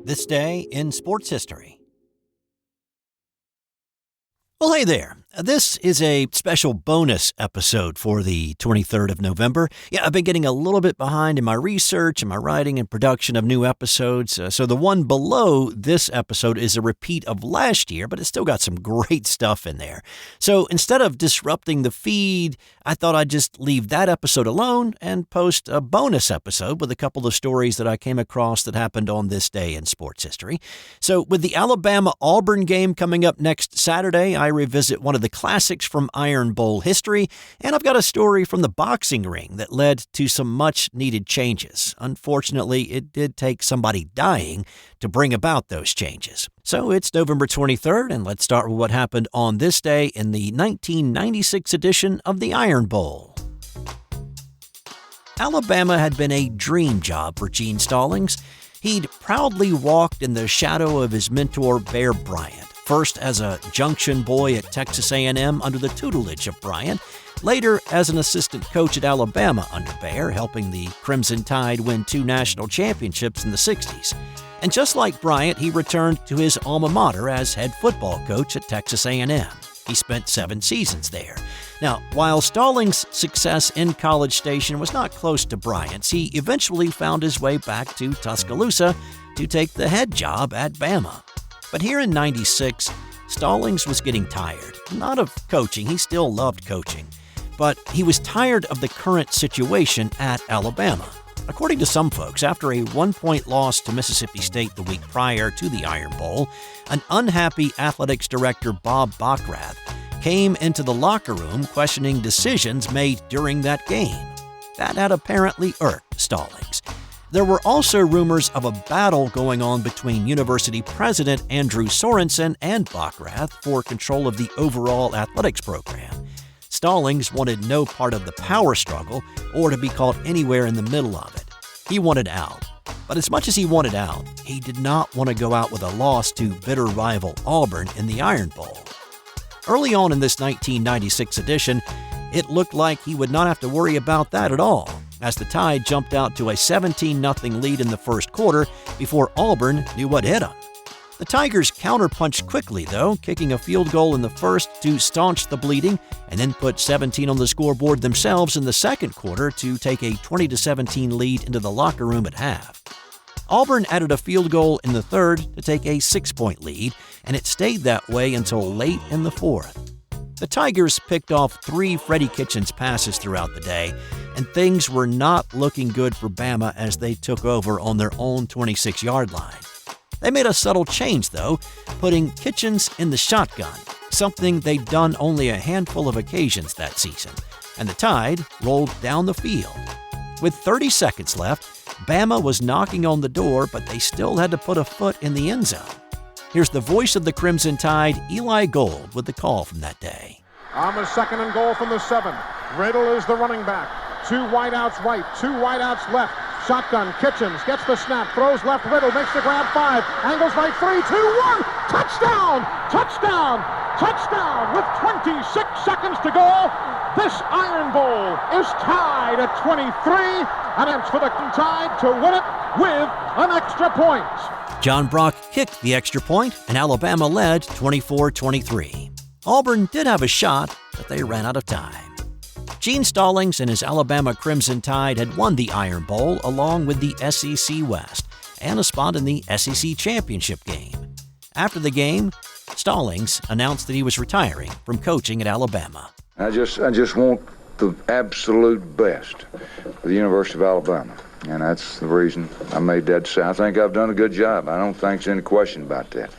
This day in sports history. Well, hey there. This is a special bonus episode for the 23rd of November. Yeah, I've been getting a little bit behind in my research and my writing and production of new episodes. So the one below this episode is a repeat of last year, but it's still got some great stuff in there. So instead of disrupting the feed, I thought I'd just leave that episode alone and post a bonus episode with a couple of stories that I came across that happened on this day in sports history. So with the Alabama-Auburn game coming up next Saturday, I revisit one of the classics from Iron Bowl history, and I've got a story from the boxing ring that led to some much-needed changes. Unfortunately, it did take somebody dying to bring about those changes. So it's November 23rd, and let's start with what happened on this day in the 1996 edition of the Iron Bowl. Alabama had been a dream job for Gene Stallings. He'd proudly walked in the shadow of his mentor, Bear Bryant. First as a junction boy at Texas A&M under the tutelage of Bryant, later as an assistant coach at Alabama under Bear, helping the Crimson Tide win 2 national championships in the 60s. And just like Bryant, he returned to his alma mater as head football coach at Texas A&M. He spent 7 seasons there. Now, while Stallings' success in College Station was not close to Bryant's, he eventually found his way back to Tuscaloosa to take the head job at Bama. But here in '96, Stallings was getting tired. Not of coaching, he still loved coaching. But he was tired of the current situation at Alabama. According to some folks, after a 1-point loss to Mississippi State the week prior to the Iron Bowl, an unhappy athletics director, Bob Bockrath, came into the locker room questioning decisions made during that game. That had apparently irked Stallings. There were also rumors of a battle going on between University President Andrew Sorensen and Bockrath for control of the overall athletics program. Stallings wanted no part of the power struggle or to be caught anywhere in the middle of it. He wanted out. But as much as he wanted out, he did not want to go out with a loss to bitter rival Auburn in the Iron Bowl. Early on in this 1996 edition, it looked like he would not have to worry about that at all, as the Tide jumped out to a 17-0 lead in the first quarter before Auburn knew what hit them. The Tigers counterpunched quickly, though, kicking a field goal in the first to staunch the bleeding and then put 17 on the scoreboard themselves in the second quarter to take a 20-17 lead into the locker room at half. Auburn added a field goal in the third to take a 6-point lead, and it stayed that way until late in the fourth. The Tigers picked off 3 Freddie Kitchens passes throughout the day, and things were not looking good for Bama as they took over on their own 26-yard line. They made a subtle change, though, putting Kitchens in the shotgun, something they'd done only a handful of occasions that season, and the Tide rolled down the field. With 30 seconds left, Bama was knocking on the door, but they still had to put a foot in the end zone. Here's the voice of the Crimson Tide, Eli Gold, with the call from that day. On the 2nd and goal from the 7, Riddle is the running back. 2 wideouts right, 2 wideouts left. Shotgun, Kitchens gets the snap, throws left, Riddle makes the grab, 5, angles right, 3, 2, 1, touchdown, touchdown, touchdown with 26 seconds to go. This Iron Bowl is tied at 23, and it's for the Tide to win it with an extra point. John Brock kicked the extra point, and Alabama led 24-23. Auburn did have a shot, but they ran out of time. Gene Stallings and his Alabama Crimson Tide had won the Iron Bowl along with the SEC West and a spot in the SEC Championship game. After the game, Stallings announced that he was retiring from coaching at Alabama. I just want the absolute best for the University of Alabama. And that's the reason I made that say. I think I've done a good job. I don't think there's any question about that.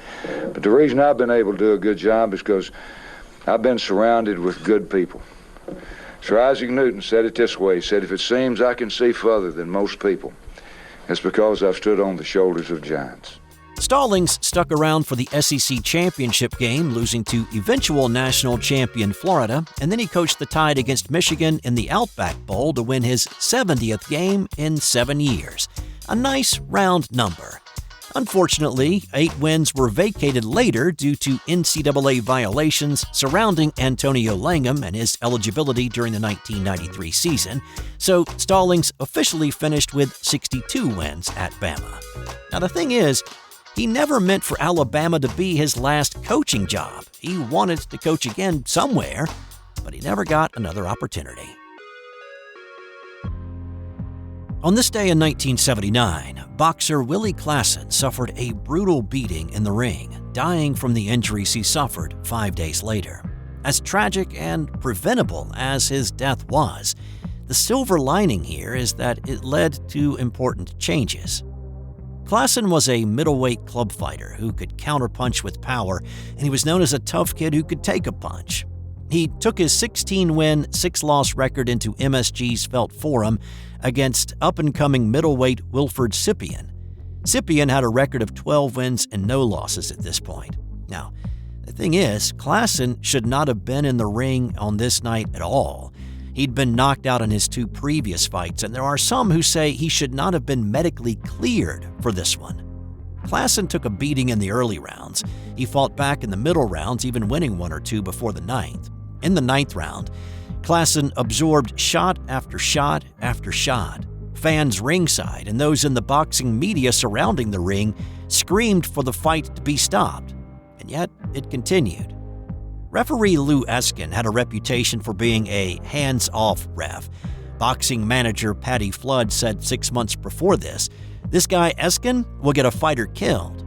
But the reason I've been able to do a good job is because I've been surrounded with good people. Sir Isaac Newton said it this way. He said, if it seems I can see further than most people, it's because I've stood on the shoulders of giants. Stallings stuck around for the SEC Championship game, losing to eventual national champion Florida, and then he coached the Tide against Michigan in the Outback Bowl to win his 70th game in 7 years. A nice round number. Unfortunately, 8 wins were vacated later due to NCAA violations surrounding Antonio Langham and his eligibility during the 1993 season, so Stallings officially finished with 62 wins at Bama. Now the thing is, He never meant for Alabama to be his last coaching job. He wanted to coach again somewhere, but he never got another opportunity. On this day in 1979, boxer Willie Classen suffered a brutal beating in the ring, dying from the injuries he suffered 5 days later. As tragic and preventable as his death was, the silver lining here is that it led to important changes. Classen was a middleweight club fighter who could counterpunch with power, and he was known as a tough kid who could take a punch. He took his 16-win, 6-loss record into MSG's Felt Forum against up-and-coming middleweight Wilford Scypion. Scypion had a record of 12 wins and no losses at this point. Now, the thing is, Classen should not have been in the ring on this night at all. He'd been knocked out in his 2 previous fights, and there are some who say he should not have been medically cleared for this one. Classen took a beating in the early rounds. He fought back in the middle rounds, even winning 1 or 2 before the 9th. In the 9th round, Classen absorbed shot after shot after shot. Fans ringside and those in the boxing media surrounding the ring screamed for the fight to be stopped, and yet it continued. Referee Lou Eskin had a reputation for being a hands-off ref. Boxing manager Patty Flood said 6 months before this guy Eskin will get a fighter killed.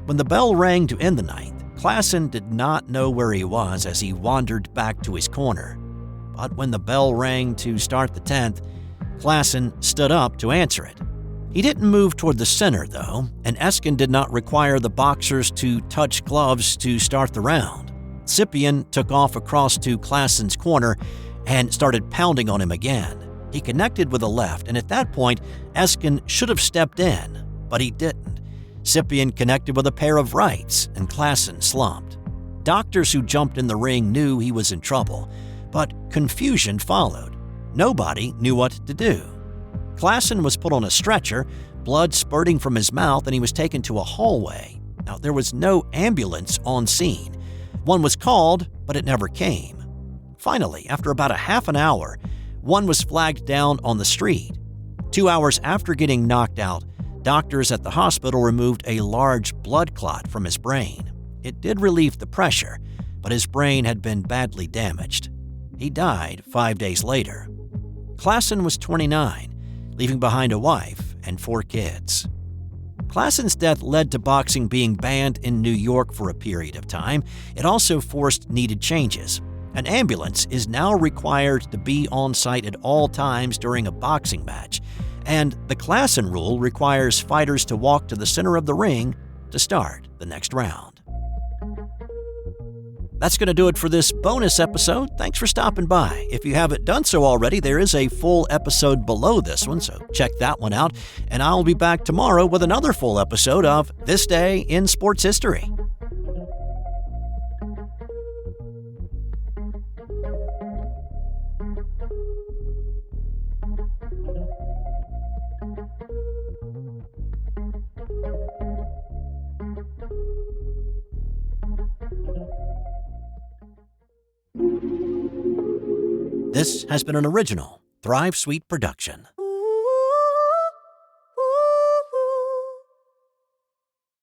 When the bell rang to end the 9th, Classen did not know where he was as he wandered back to his corner. But when the bell rang to start the 10th, Classen stood up to answer it. He didn't move toward the center, though, and Eskin did not require the boxers to touch gloves to start the round. Scypion took off across to Classen's corner and started pounding on him again. He connected with a left, and at that point, Eskin should have stepped in, but he didn't. Scypion connected with a pair of rights, and Classen slumped. Doctors who jumped in the ring knew he was in trouble, but confusion followed. Nobody knew what to do. Classen was put on a stretcher, blood spurting from his mouth, and he was taken to a hallway. Now, there was no ambulance on scene. One was called, but it never came. Finally, after about a half an hour, one was flagged down on the street. 2 hours after getting knocked out, doctors at the hospital removed a large blood clot from his brain. It did relieve the pressure, but his brain had been badly damaged. He died 5 days later. Classen was 29, leaving behind a wife and 4 kids. Classen's death led to boxing being banned in New York for a period of time. It also forced needed changes. An ambulance is now required to be on site at all times during a boxing match, and the Classen rule requires fighters to walk to the center of the ring to start the next round. That's going to do it for this bonus episode. Thanks for stopping by. If you haven't done so already, there is a full episode below this one, so check that one out. And I'll be back tomorrow with another full episode of This Day in Sports History. This has been an original Thrive Suite production.